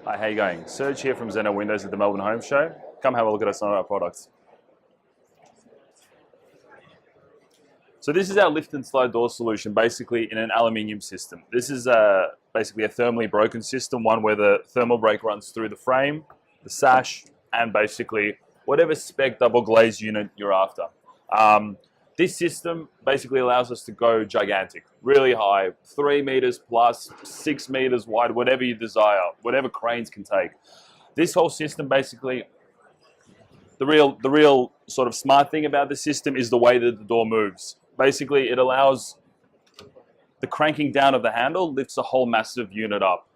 Hi, how you going? Serge here from Zenit Windows at the Melbourne Home Show. Come have a look at some of our products. So this is our lift and slide door solution, basically in an aluminium system. This is basically a thermally broken system, one where the thermal break runs through the frame, the sash, and basically whatever spec double glazed unit you're after. This system basically allows us to go gigantic, really high, 3 meters plus, 6 meters wide, whatever you desire, whatever cranes can take. This whole system basically, the real sort of smart thing about the system is the way that the door moves. Basically, it allows the cranking down of the handle lifts the whole massive unit up.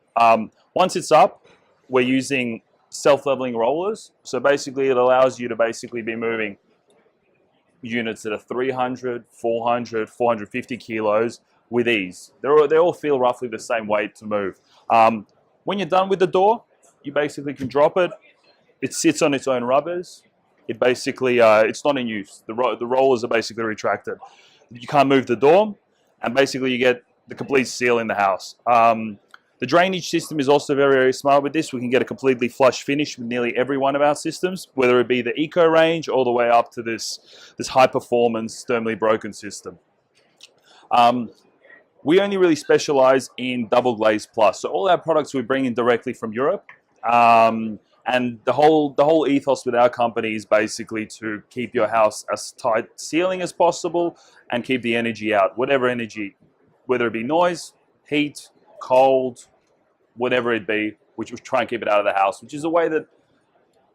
Once it's up, we're using self-leveling rollers. So basically, it allows you to basically be moving units that are 300, 400, 450 kilos with ease. They all feel roughly the same weight to move. When you're done with the door, you basically can drop it. It sits on its own rubbers. It basically, it's not in use. The rollers are basically retracted. You can't move the door, and basically you get the complete seal in the house. The drainage system is also very, very smart with this. We can get a completely flush finish with nearly every one of our systems, whether it be the Eco range all the way up to this high performance thermally broken system. We only really specialize in double glaze plus. So all our products we bring in directly from Europe. And the whole ethos with our company is basically to keep your house as tight sealing as possible and keep the energy out, whatever energy, whether it be noise, heat, cold, whatever it be, which we try and keep it out of the house, which is a way that,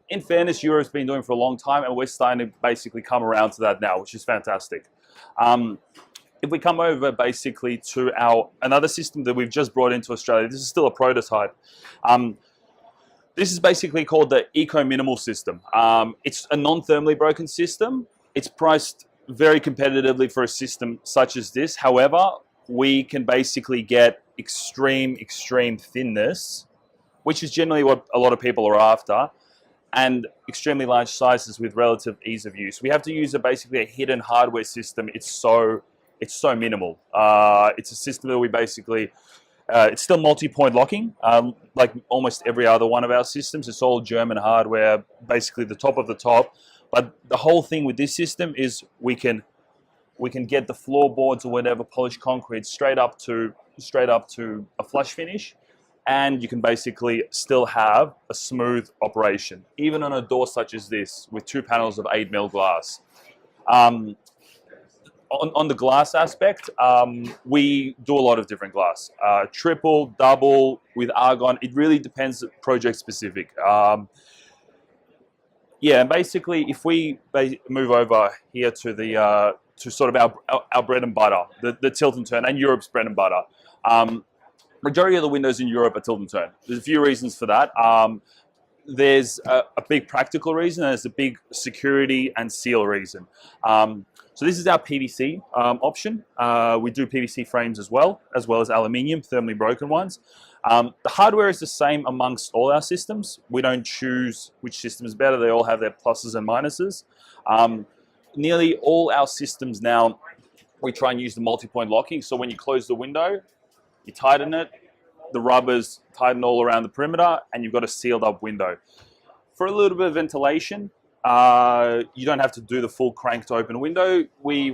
in fairness, Europe's been doing for a long time, and we're starting to basically come around to that now, which is fantastic. If we come over basically to another system that we've just brought into Australia, this is still a prototype. This is basically called the Eco Minimal system. It's a non-thermally broken system. It's priced very competitively for a system such as this. However, we can basically get extreme thinness, which is generally what a lot of people are after, and extremely large sizes with relative ease of use. We have to use basically a hidden hardware system. It's so minimal. It's a system that we basically, it's still multi-point locking, like almost every other one of our systems. It's all German hardware, basically the top of the top. But the whole thing with this system is we can get the floorboards or whatever polished concrete straight up to a flush finish, and you can basically still have a smooth operation, even on a door such as this with 2 panels of 8mm glass. On the glass aspect, we do a lot of different glass, triple, double, with argon. It really depends project specific. Yeah, and basically, if we move over here to the to sort of our bread and butter, the tilt and turn, and Europe's bread and butter. Majority of the windows in Europe are tilt and turn. There's a few reasons for that. There's a big practical reason, and there's a big security and seal reason. So this is our PVC option. We do PVC frames as well as aluminium, thermally broken ones. The hardware is the same amongst all our systems. We don't choose which system is better. They all have their pluses and minuses. Nearly all our systems now, we try and use the multi-point locking. So when you close the window, you tighten it, the rubbers tighten all around the perimeter, and you've got a sealed up window. For a little bit of ventilation, you don't have to do the full crank to open window. We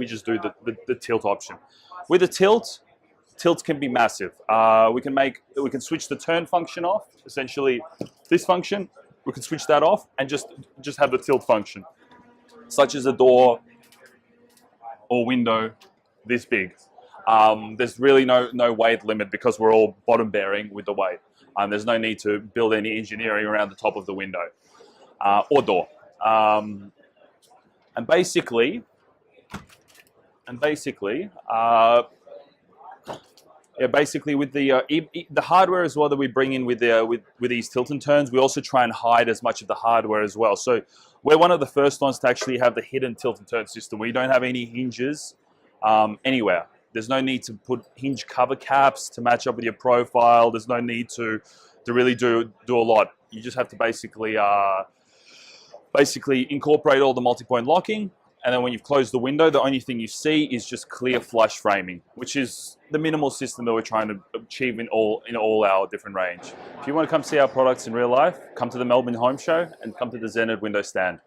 just do the tilt option. With the tilts can be massive. We can switch the turn function off. Essentially, this function we can switch that off and just have the tilt function, such as a door or window this big. There's really no weight limit because we're all bottom bearing with the weight. There's no need to build any engineering around the top of the window or door. And basically, with the hardware as well that we bring in with these tilt and turns, we also try and hide as much of the hardware as well. So we're one of the first ones to actually have the hidden tilt and turn system. We don't have any hinges anywhere. There's no need to put hinge cover caps to match up with your profile. There's no need to really do a lot. You just have to basically incorporate all the multi-point locking, And then when you've closed the window, the only thing you see is just clear flush framing, which is the minimal system that we're trying to achieve in all our different range. If you want to come see our products in real life, come to the Melbourne Home Show and come to the Zenit window stand.